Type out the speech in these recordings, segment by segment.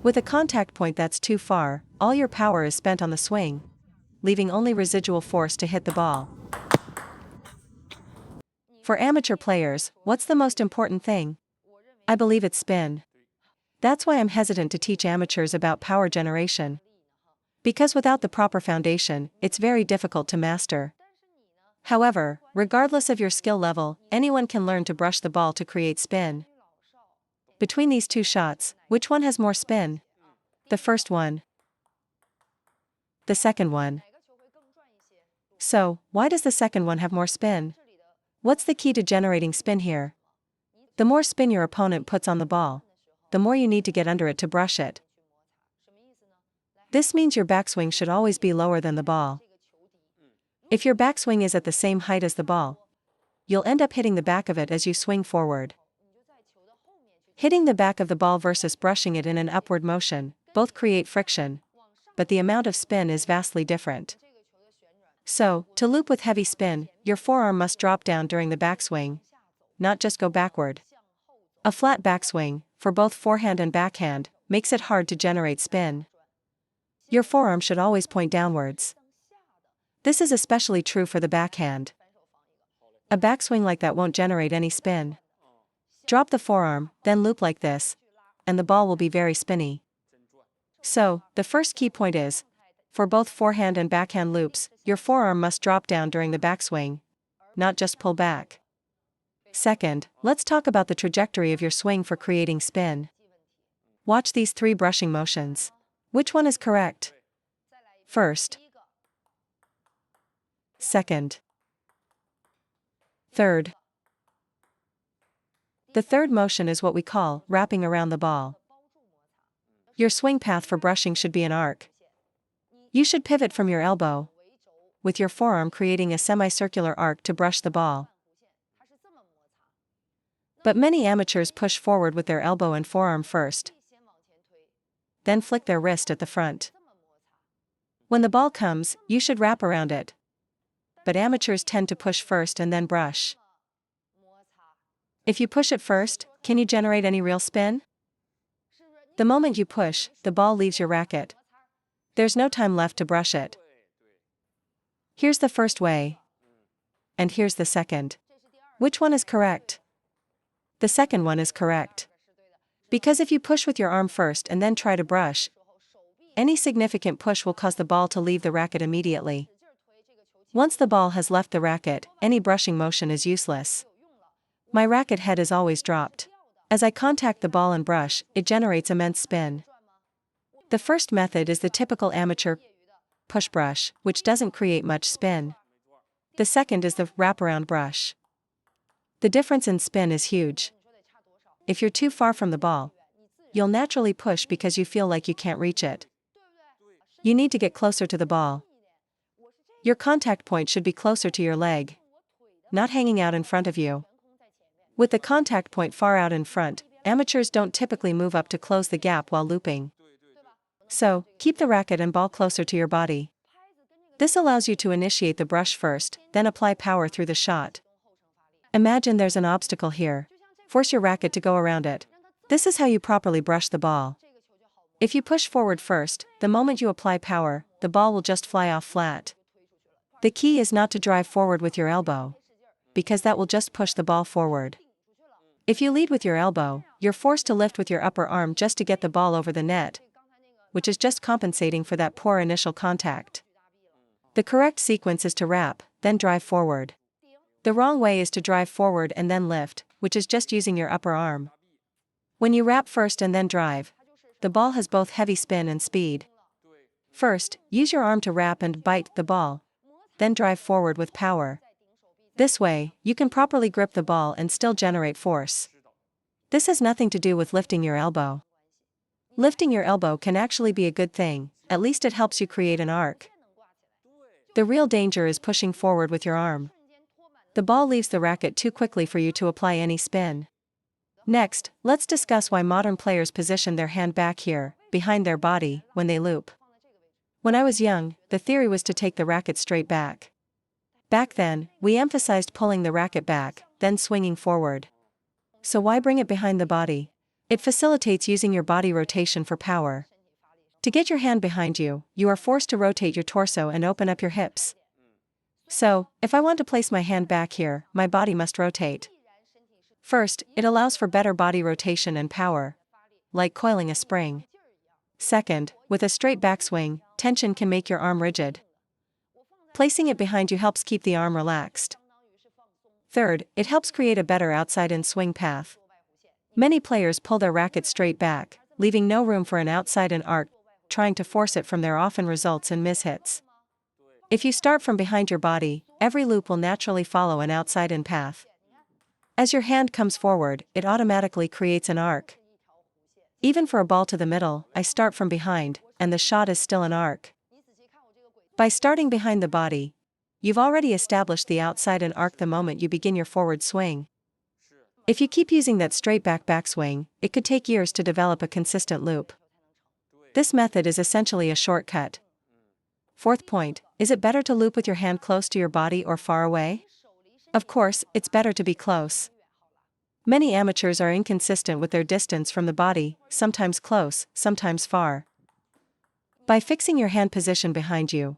With a contact point that's too far, all your power is spent on the swing, leaving only residual force to hit the ball. For amateur players, what's the most important thing? I believe it's spin. That's why I'm hesitant to teach amateurs about power generation. Because without the proper foundation, it's very difficult to master. However, regardless of your skill level, anyone can learn to brush the ball to create spin. Between these two shots, which one has more spin? The first one. The second one. So, why does the second one have more spin? What's the key to generating spin here? The more spin your opponent puts on the ball, the more you need to get under it to brush it. This means your backswing should always be lower than the ball. If your backswing is at the same height as the ball, you'll end up hitting the back of it as you swing forward. Hitting the back of the ball versus brushing it in an upward motion, both create friction, but the amount of spin is vastly different. So, to loop with heavy spin, your forearm must drop down during the backswing, not just go backward. A flat backswing, for both forehand and backhand, makes it hard to generate spin. Your forearm should always point downwards. This is especially true for the backhand. A backswing like that won't generate any spin. Drop the forearm, then loop like this, and the ball will be very spinny. So, the first key point is, for both forehand and backhand loops, your forearm must drop down during the backswing, not just pull back. Second, let's talk about the trajectory of your swing for creating spin. Watch these three brushing motions. Which one is correct? First. Second. Third. The third motion is what we call wrapping around the ball. Your swing path for brushing should be an arc. You should pivot from your elbow, with your forearm creating a semicircular arc to brush the ball. But many amateurs push forward with their elbow and forearm first, then flick their wrist at the front. When the ball comes, you should wrap around it. But amateurs tend to push first and then brush. If you push it first, can you generate any real spin? The moment you push, the ball leaves your racket. There's no time left to brush it. Here's the first way. And here's the second. Which one is correct? The second one is correct. Because if you push with your arm first and then try to brush, any significant push will cause the ball to leave the racket immediately. Once the ball has left the racket, any brushing motion is useless. My racket head is always dropped. As I contact the ball and brush, it generates immense spin. The first method is the typical amateur push brush, which doesn't create much spin. The second is the wraparound brush. The difference in spin is huge. If you're too far from the ball, you'll naturally push because you feel like you can't reach it. You need to get closer to the ball. Your contact point should be closer to your leg, not hanging out in front of you. With the contact point far out in front, amateurs don't typically move up to close the gap while looping. So, keep the racket and ball closer to your body. This allows you to initiate the brush first, then apply power through the shot. Imagine there's an obstacle here. Force your racket to go around it. This is how you properly brush the ball. If you push forward first, the moment you apply power, the ball will just fly off flat. The key is not to drive forward with your elbow, because that will just push the ball forward. If you lead with your elbow, you're forced to lift with your upper arm just to get the ball over the net, which is just compensating for that poor initial contact. The correct sequence is to wrap, then drive forward. The wrong way is to drive forward and then lift, which is just using your upper arm. When you wrap first and then drive, the ball has both heavy spin and speed. First, use your arm to wrap and bite the ball, then drive forward with power. This way, you can properly grip the ball and still generate force. This has nothing to do with lifting your elbow. Lifting your elbow can actually be a good thing, at least it helps you create an arc. The real danger is pushing forward with your arm. The ball leaves the racket too quickly for you to apply any spin. Next, let's discuss why modern players position their hand back here, behind their body, when they loop. When I was young, the theory was to take the racket straight back. Back then, we emphasized pulling the racket back, then swinging forward. So why bring it behind the body? It facilitates using your body rotation for power. To get your hand behind you, you are forced to rotate your torso and open up your hips. So, if I want to place my hand back here, my body must rotate. First, it allows for better body rotation and power, like coiling a spring. Second, with a straight backswing, tension can make your arm rigid. Placing it behind you helps keep the arm relaxed. Third, it helps create a better outside-in swing path. Many players pull their racket straight back, leaving no room for an outside-in arc. Trying to force it from there often results in mishits. If you start from behind your body, every loop will naturally follow an outside-in path. As your hand comes forward, it automatically creates an arc. Even for a ball to the middle, I start from behind, and the shot is still an arc. By starting behind the body, you've already established the outside-in arc the moment you begin your forward swing. If you keep using that straight backswing, it could take years to develop a consistent loop. This method is essentially a shortcut. Fourth point, is it better to loop with your hand close to your body or far away? Of course, it's better to be close. Many amateurs are inconsistent with their distance from the body, sometimes close, sometimes far. By fixing your hand position behind you,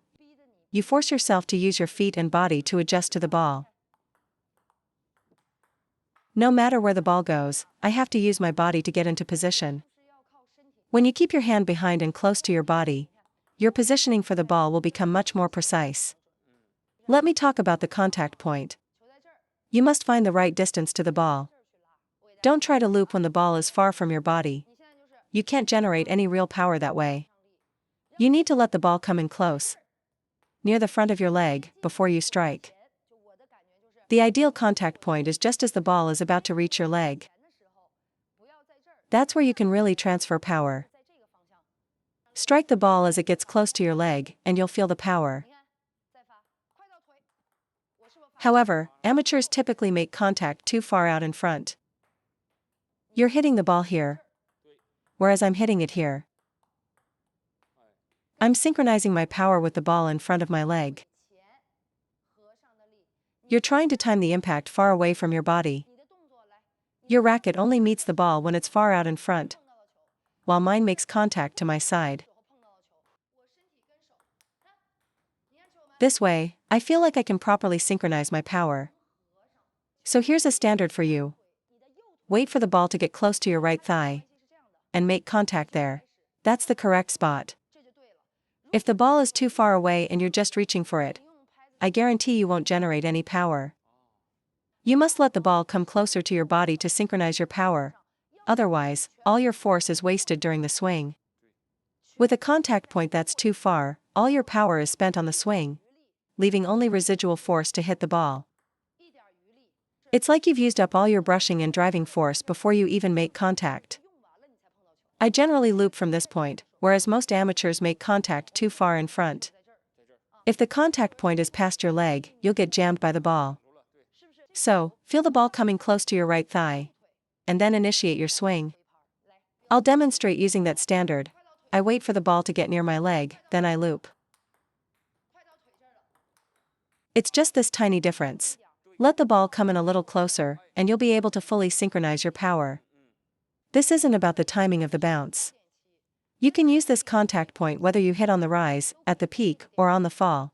you force yourself to use your feet and body to adjust to the ball. No matter where the ball goes, I have to use my body to get into position. When you keep your hand behind and close to your body, your positioning for the ball will become much more precise. Let me talk about the contact point. You must find the right distance to the ball. Don't try to loop when the ball is far from your body. You can't generate any real power that way. You need to let the ball come in close, near the front of your leg, before you strike. The ideal contact point is just as the ball is about to reach your leg. That's where you can really transfer power. Strike the ball as it gets close to your leg, and you'll feel the power. However, amateurs typically make contact too far out in front. You're hitting the ball here, whereas I'm hitting it here. I'm synchronizing my power with the ball in front of my leg. You're trying to time the impact far away from your body. Your racket only meets the ball when it's far out in front, while mine makes contact to my side. This way, I feel like I can properly synchronize my power. So here's a standard for you. Wait for the ball to get close to your right thigh, and make contact there. That's the correct spot. If the ball is too far away and you're just reaching for it, I guarantee you won't generate any power. You must let the ball come closer to your body to synchronize your power. Otherwise, all your force is wasted during the swing. With a contact point that's too far, all your power is spent on the swing, leaving only residual force to hit the ball. It's like you've used up all your brushing and driving force before you even make contact. I generally loop from this point, whereas most amateurs make contact too far in front. If the contact point is past your leg, you'll get jammed by the ball. So, feel the ball coming close to your right thigh, and then initiate your swing. I'll demonstrate using that standard. I wait for the ball to get near my leg, then I loop. It's just this tiny difference. Let the ball come in a little closer, and you'll be able to fully synchronize your power. This isn't about the timing of the bounce. You can use this contact point whether you hit on the rise, at the peak, or on the fall.